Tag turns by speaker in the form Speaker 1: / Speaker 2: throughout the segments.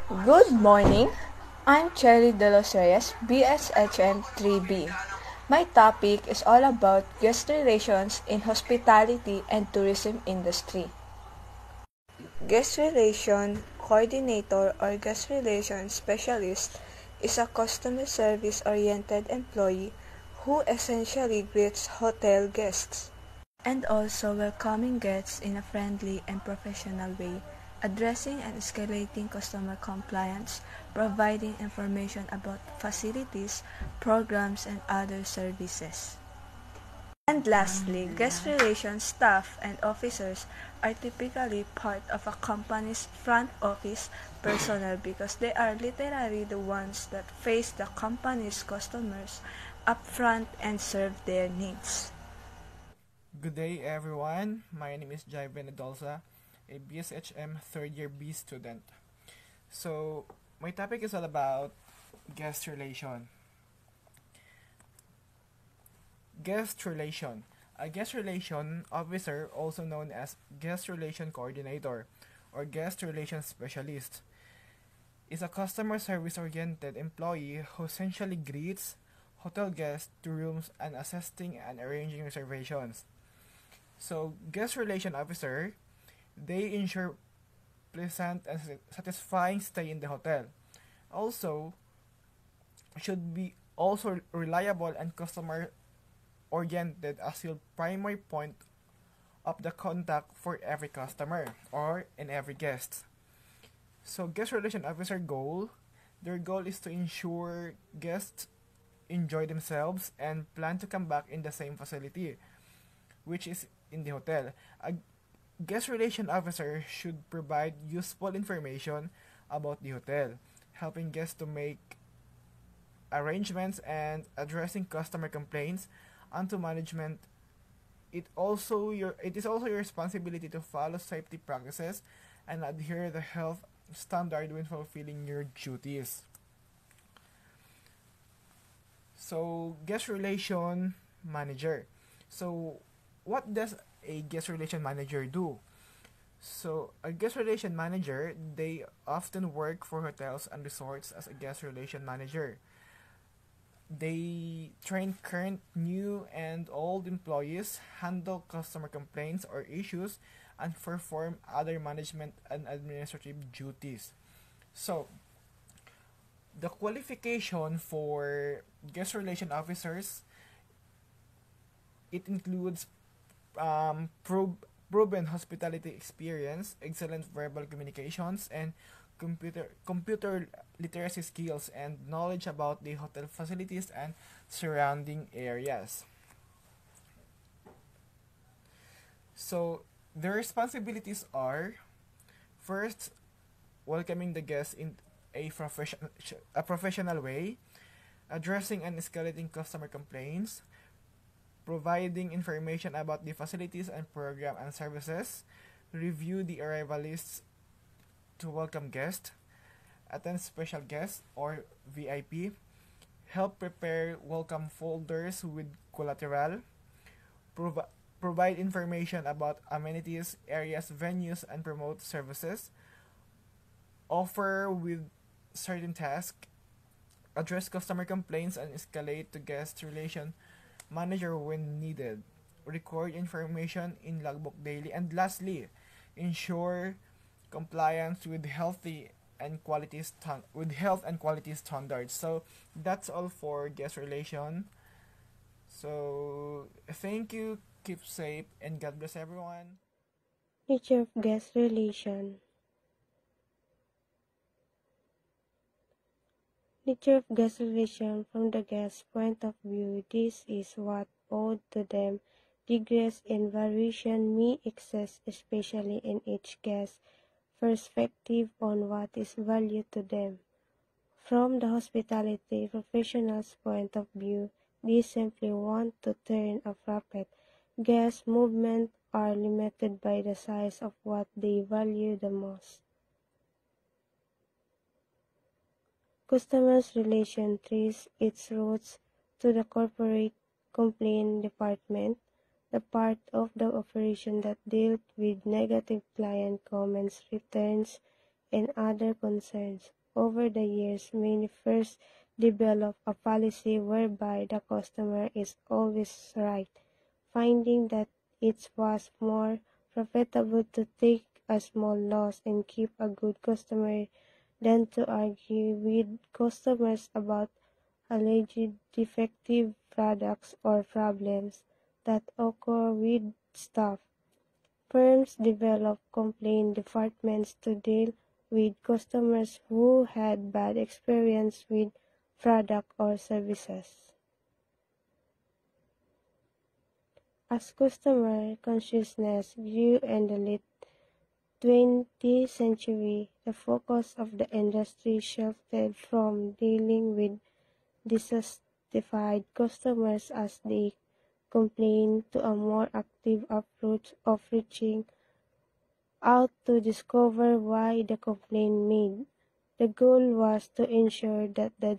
Speaker 1: Good morning. I'm Cherry De Los Reyes, BSHM 3B. My topic is all about guest relations in hospitality and tourism industry. Guest relation coordinator or guest relation specialist is a customer service oriented employee who essentially greets hotel guests and also welcoming guests in a friendly and professional way, addressing and escalating customer complaints, providing information about facilities, programs, and other services. And lastly, guest relations staff and officers are typically part of a company's front office personnel because they are literally the ones that face the company's customers up front and serve their needs.
Speaker 2: Good day, everyone. My name is Jai Benedolza, a BSHM third year B student. So, my topic is all about guest relation. Guest relation. A guest relation officer, also known as guest relation coordinator or guest relation specialist, is a customer service oriented employee who essentially greets hotel guests to rooms and assisting and arranging reservations. So, guest relation officer, they ensure pleasant and satisfying stay in the hotel. Also, should be also reliable and customer oriented as your primary point of the contact for every customer or in every guest. So, guest relation officer goal, their goal is to ensure guests enjoy themselves and plan to come back in the same facility, which is in the hotel. A guest relation officer should provide useful information about the hotel, helping guests to make arrangements and addressing customer complaints onto management. It is also your responsibility to follow safety practices and adhere the health standard when fulfilling your duties. So, guest relation manager. So, what does a guest relation manager do? So, a guest relation manager, they often work for hotels and resorts as a guest relation manager. They train current, new, and old employees, handle customer complaints or issues, and perform other management and administrative duties. So, the qualification for guest relation officers, it includes proven hospitality experience, excellent verbal communications, and computer literacy skills and knowledge about the hotel facilities and surrounding areas. So their responsibilities are first, welcoming the guests in a professional way, addressing and escalating customer complaints, providing information about the facilities and program and services, review the arrival lists to welcome guests, attend special guests or VIP, help prepare welcome folders with collateral, prov- provide information about amenities, areas, venues, and promote services, offer with certain tasks, address customer complaints and escalate to guest relation manager when needed, record information in logbook daily, and lastly, ensure compliance with health and quality standards. So that's all for guest relation. So thank you, keep safe, and God bless everyone.
Speaker 3: Nature of guest relation. Nature of guest relation from the guest's point of view. This is what owed to them. Regress and variation may exist, especially in each guest's perspective on what is valued to them. From the hospitality professional's point of view, they simply want to turn a profit. Guest movement are limited by the size of what they value the most. Customers relation trace its roots to the corporate complaint department, the part of the operation that dealt with negative client comments, returns, and other concerns. Over the years, many first developed a policy whereby the customer is always right, finding that it was more profitable to take a small loss and keep a good customer than to argue with customers about alleged defective products or problems that occur with staff. Firms develop complaint departments to deal with customers who had bad experience with product or services. As customer consciousness grew in the late 20th century, the focus of the industry shifted from dealing with dissatisfied customers as they complain to a more active approach of reaching out to discover why the complaint made. The goal was to ensure that the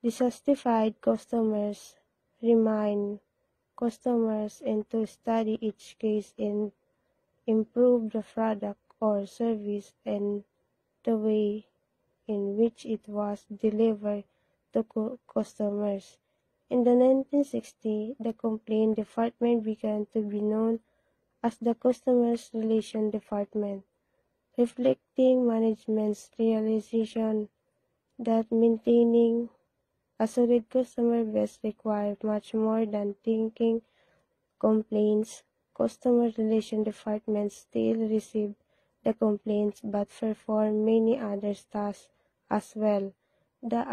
Speaker 3: dissatisfied customers remain customers and to study each case and improve the product or service and the way in which it was delivered to customers. In the 1960s, the complaint department began to be known as the Customer Relations Department, reflecting management's realization that maintaining a solid customer base required much more than taking complaints. Customer Relations Department still receive the complaints but perform many other tasks as well. The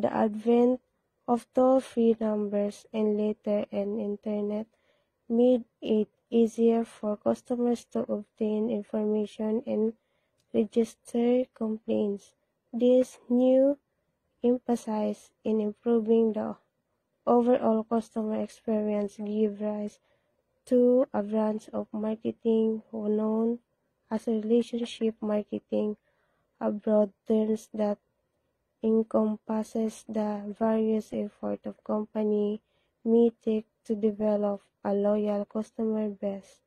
Speaker 3: advent of toll-free numbers and later an internet made it easier for customers to obtain information and register complaints. This new emphasis in improving the overall customer experience gave rise to a branch of marketing known as relationship marketing, a broad term that encompasses the various efforts of company may take to develop a loyal customer base.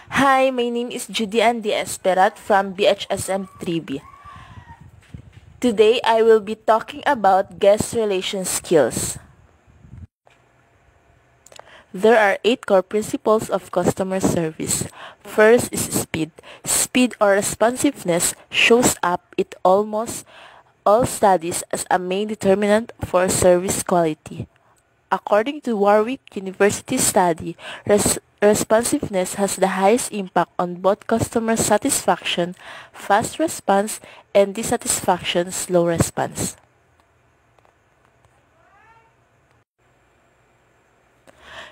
Speaker 4: Hi, my name is Judy Andy Esperat from BHSM 3B. Today, I will be talking about guest relation skills. There are 8 core principles of customer service. First is speed. Speed or responsiveness shows up in almost all studies as a main determinant for service quality. According to Warwick University study, responsiveness has the highest impact on both customer satisfaction, fast response, and dissatisfaction, slow response.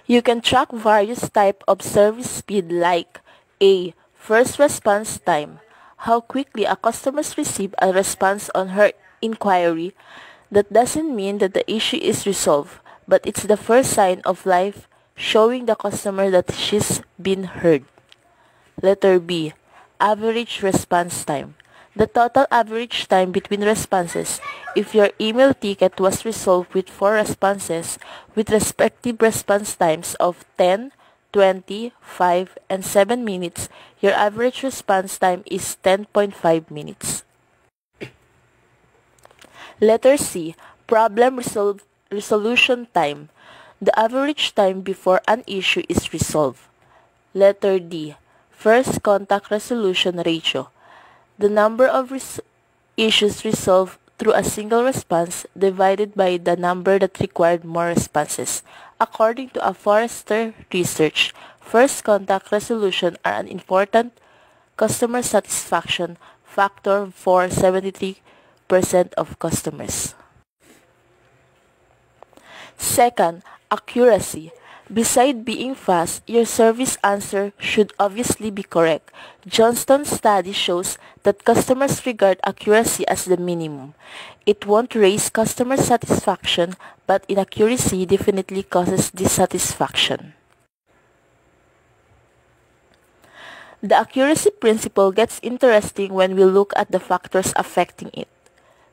Speaker 4: You can track various types of service speed like A. First response time. How quickly a customer receives a response on her inquiry. That doesn't mean that the issue is resolved, but it's the first sign of life showing the customer that she's been heard. Letter B. Average response time. The total average time between responses. If your email ticket was resolved with 4 responses with respective response times of 10, 20, 5, and 7 minutes, your average response time is 10.5 minutes. Letter C. Problem resolution time. The average time before an issue is resolved. Letter D. First contact resolution ratio. The number of issues resolved through a single response divided by the number that required more responses. According to a Forrester research, first contact resolution are an important customer satisfaction factor for 73% of customers. Second, accuracy. Beside being fast, your service answer should obviously be correct. Johnston's study shows that customers regard accuracy as the minimum. It won't raise customer satisfaction, but inaccuracy definitely causes dissatisfaction. The accuracy principle gets interesting when we look at the factors affecting it.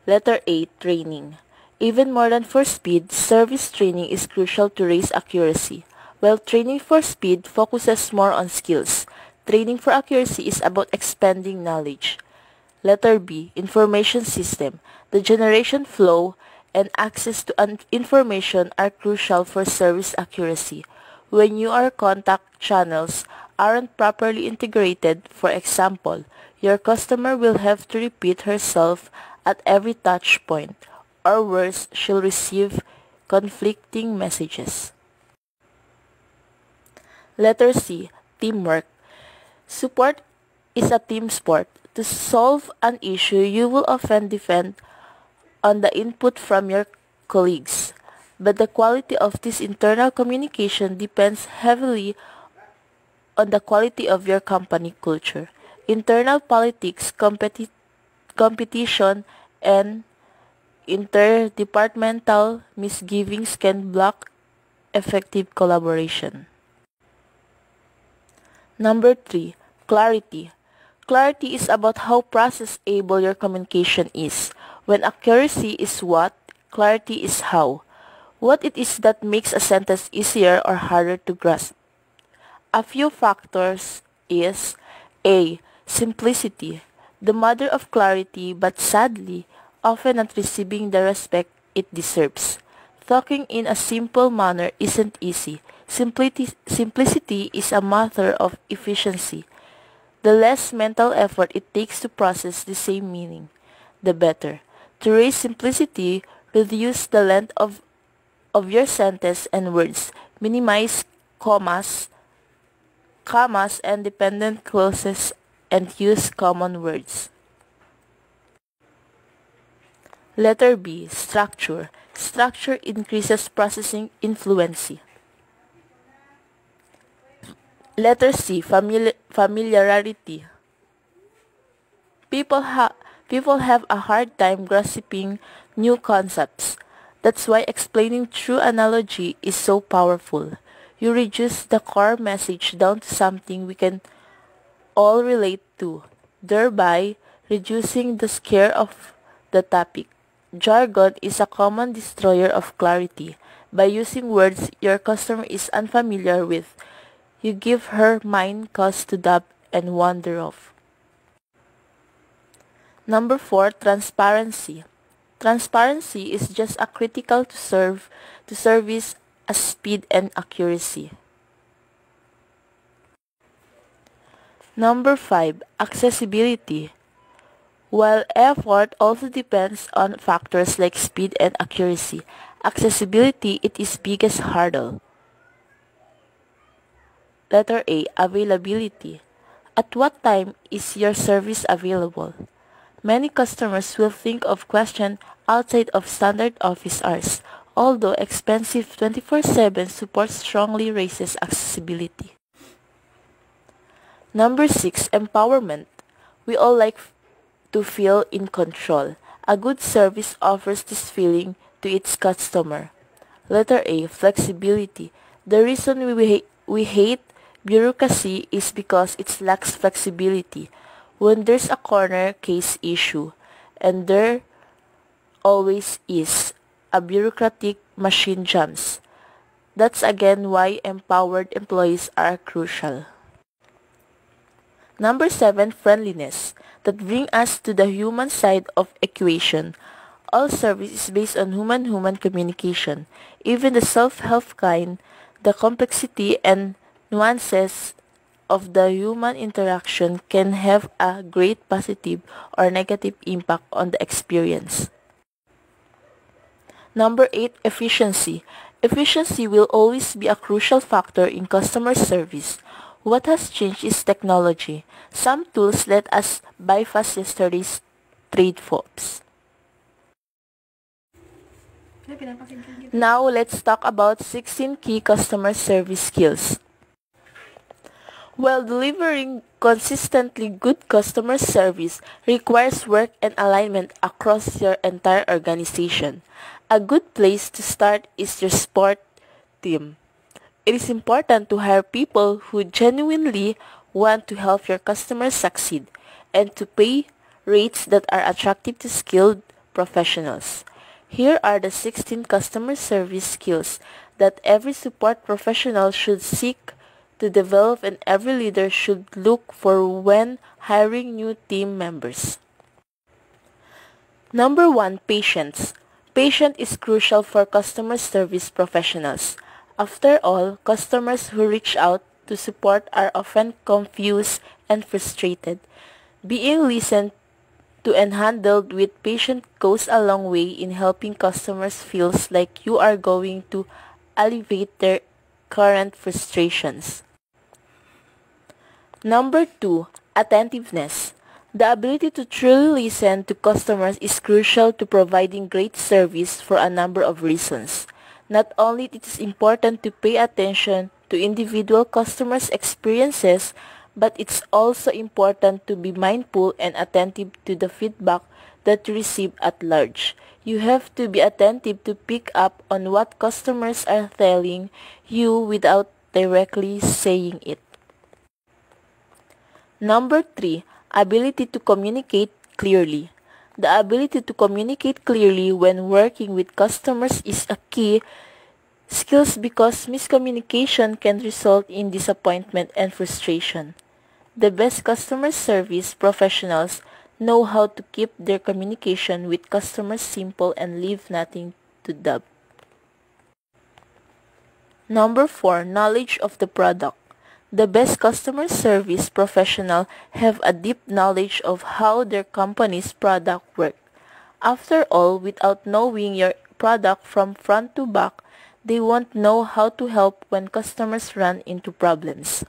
Speaker 4: Letter A. Training. Even more than for speed, service training is crucial to raise accuracy. While training for speed focuses more on skills, Training for accuracy is about expanding knowledge. Letter B, information system. The generation flow and access to information are crucial for service accuracy. When your contact channels aren't properly integrated, for example, your customer will have to repeat herself at every touch point, or worse, she'll receive conflicting messages. Letter C, teamwork. Support is a team sport. To solve an issue, you will often depend on the input from your colleagues, but the quality of this internal communication depends heavily on the quality of your company culture. Internal politics, competition, and interdepartmental misgivings can block effective collaboration. Number 3. Clarity. Clarity is about how process-able your communication is. When accuracy is what, clarity is how. What it is that makes a sentence easier or harder to grasp. A few factors is A. Simplicity, the mother of clarity, but sadly, often not receiving the respect it deserves. Talking in a simple manner isn't easy. Simplicity is a matter of efficiency. The less mental effort it takes to process the same meaning, the better. To raise simplicity, reduce the length of your sentence and words, minimize commas and dependent clauses, and use common words. Letter B. Structure. Structure increases processing influency. Letter C. Familiarity. People have a hard time grasping new concepts. That's why explaining through analogy is so powerful. You reduce the core message down to something we can all relate to, thereby reducing the scare of the topic. Jargon is a common destroyer of clarity. By using words your customer is unfamiliar with, you give her mind cause to doubt and wander off. Number 4. Transparency. Transparency is just as critical to service as speed and accuracy. Number 5. Accessibility. While effort also depends on factors like speed and accuracy, accessibility is its biggest hurdle. Letter A. Availability. At what time is your service available? Many customers will think of questions outside of standard office hours, although expensive 24/7 support strongly raises accessibility. Number 6. Empowerment. We all like to feel in control. A good service offers this feeling to its customer. Letter A. Flexibility. The reason we hate bureaucracy is because it lacks flexibility. When there's a corner case issue, and there always is, a bureaucratic machine jams. That's again why empowered employees are crucial. Number 7. Friendliness. That brings us to the human side of equation. All service is based on human-human communication. Even the self-help kind, the complexity and nuances of the human interaction can have a great positive or negative impact on the experience. Number 8. Efficiency. Efficiency will always be a crucial factor in customer service. What has changed is technology. Some tools let us bypass yesterday's trade faults. Now let's talk about 16 key customer service skills. While delivering consistently good customer service requires work and alignment across your entire organization, a good place to start is your support team. It is important to hire people who genuinely want to help your customers succeed and to pay rates that are attractive to skilled professionals. Here are the 16 customer service skills that every support professional should seek to develop and every leader should look for when hiring new team members. Number 1, patience. Patience is crucial for customer service professionals. After all, customers who reach out to support are often confused and frustrated. Being listened to and handled with patience goes a long way in helping customers feel like you are going to alleviate their current frustrations. Number 2, attentiveness. The ability to truly listen to customers is crucial to providing great service for a number of reasons. Not only it is important to pay attention to individual customers' experiences, but it's also important to be mindful and attentive to the feedback that you receive at large. You have to be attentive to pick up on what customers are telling you without directly saying it. Number 3, ability to communicate clearly. The ability to communicate clearly when working with customers is a key skill because miscommunication can result in disappointment and frustration. The best customer service professionals know how to keep their communication with customers simple and leave nothing to doubt. Number 4, knowledge of the product. The best customer service professionals have a deep knowledge of how their company's product works. After all, without knowing your product from front to back, they won't know how to help when customers run into problems.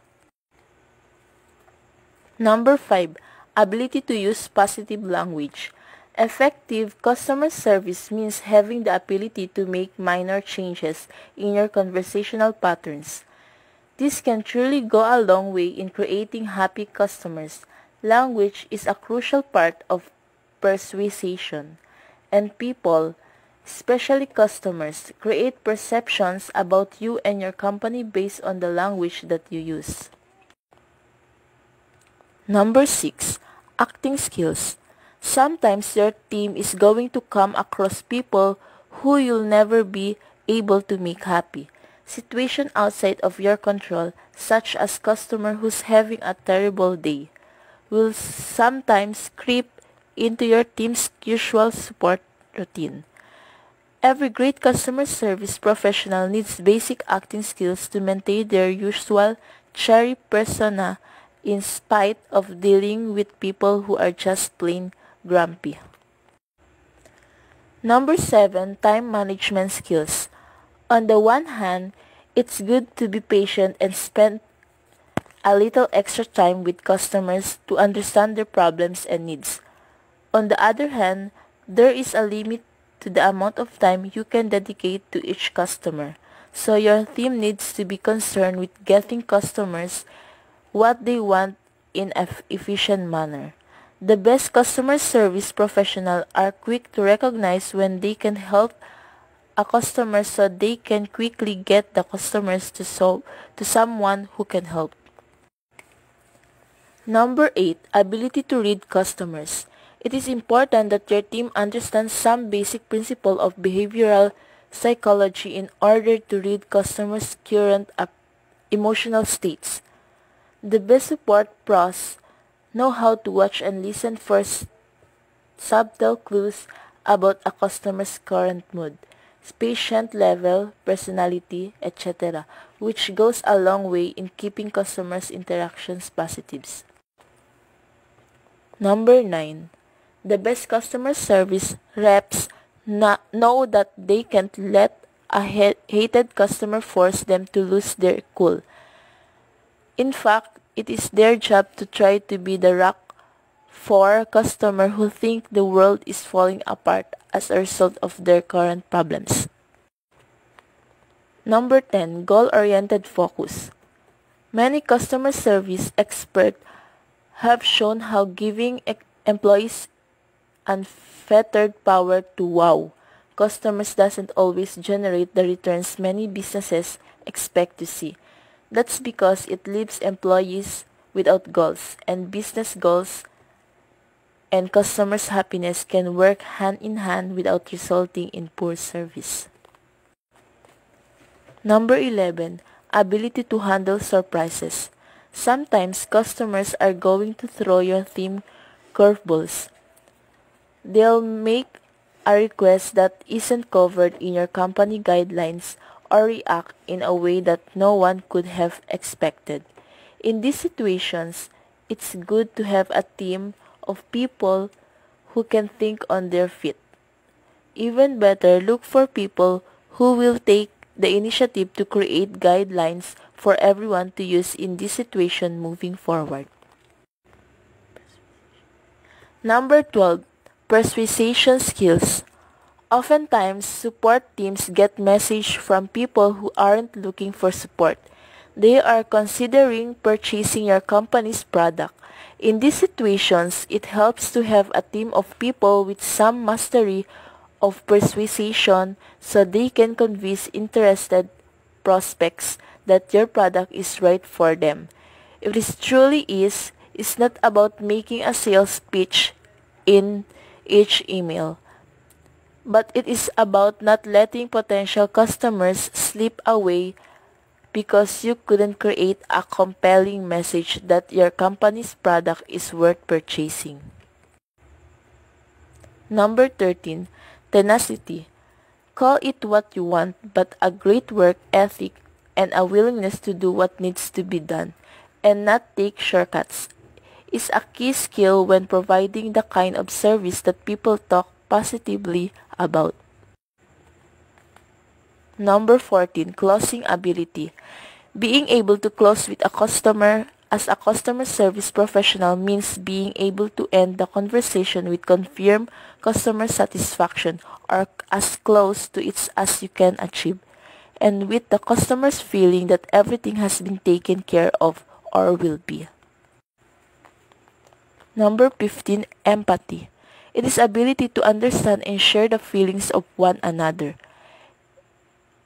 Speaker 4: Number 5, ability to use positive language. Effective customer service means having the ability to make minor changes in your conversational patterns. This can truly go a long way in creating happy customers. Language is a crucial part of persuasion, and people, especially customers, create perceptions about you and your company based on the language that you use. Number 6, acting skills. Sometimes your team is going to come across people who you'll never be able to make happy. Situations outside of your control, such as customer who's having a terrible day, will sometimes creep into your team's usual support routine. Every great customer service professional needs basic acting skills to maintain their usual cheery persona in spite of dealing with people who are just plain grumpy. Number 7, time management skills. On the one hand, it's good to be patient and spend a little extra time with customers to understand their problems and needs. On the other hand, there is a limit to the amount of time you can dedicate to each customer. So your team needs to be concerned with getting customers what they want in an efficient manner. The best customer service professionals are quick to recognize when they can help a customer so they can quickly get the customers to someone who can help. Number 8, ability to read customers. It is important that your team understands some basic principle of behavioral psychology in order to read customers' current emotional states. The best support pros know how to watch and listen for subtle clues about a customer's current mood, patient level, personality, etc., which goes a long way in keeping customers' interactions positive. Number 9. The best customer service reps know that they can't let a hated customer force them to lose their cool. In fact, it is their job to try to be the rock for customers who think the world is falling apart as a result of their current problems. Number 10. Goal-oriented focus. Many customer service experts have shown how giving employees unfettered power to wow customers doesn't always generate the returns many businesses expect to see. That's because it leaves employees without goals, and business goals and customers' happiness can work hand in hand without resulting in poor service. Number 11. ability to handle surprises. Sometimes customers are going to throw your theme curveballs. They'll make a request that isn't covered in your company guidelines or react in a way that no one could have expected. In these situations, it's good to have a team of people who can think on their feet. Even better, look for people who will take the initiative to create guidelines for everyone to use in this situation moving forward. Number 12. Persuasion skills. Oftentimes, support teams get messages from people who aren't looking for support. They are considering purchasing your company's product. In these situations, it helps to have a team of people with some mastery of persuasion so they can convince interested prospects that your product is right for them. If it truly is, it's not about making a sales pitch in each email, but it is about not letting potential customers slip away because you couldn't create a compelling message that your company's product is worth purchasing. Number 13. Tenacity. Call it what you want, but a great work ethic and a willingness to do what needs to be done and not take shortcuts is a key skill when providing the kind of service that people talk positively about. Number 14. Closing ability. Being able to close with a customer as a customer service professional means being able to end the conversation with confirmed customer satisfaction or as close to it as you can achieve, and with the customer's feeling that everything has been taken care of or will be. Number 15. Empathy. It is ability to understand and share the feelings of one another.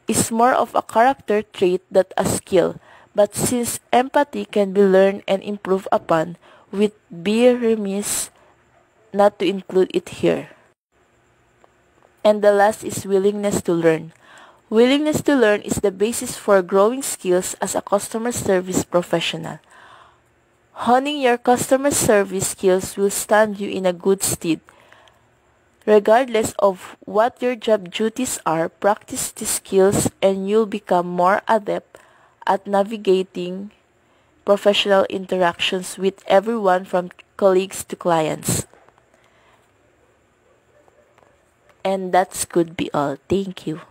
Speaker 4: It's more of a character trait than a skill, but since empathy can be learned and improved upon, we'd be remiss not to include it here. And the last is willingness to learn. Willingness to learn is the basis for growing skills as a customer service professional. Honing your customer service skills will stand you in a good stead. Regardless of what your job duties are, practice these skills and you'll become more adept at navigating professional interactions with everyone from colleagues to clients. And that could be all. Thank you.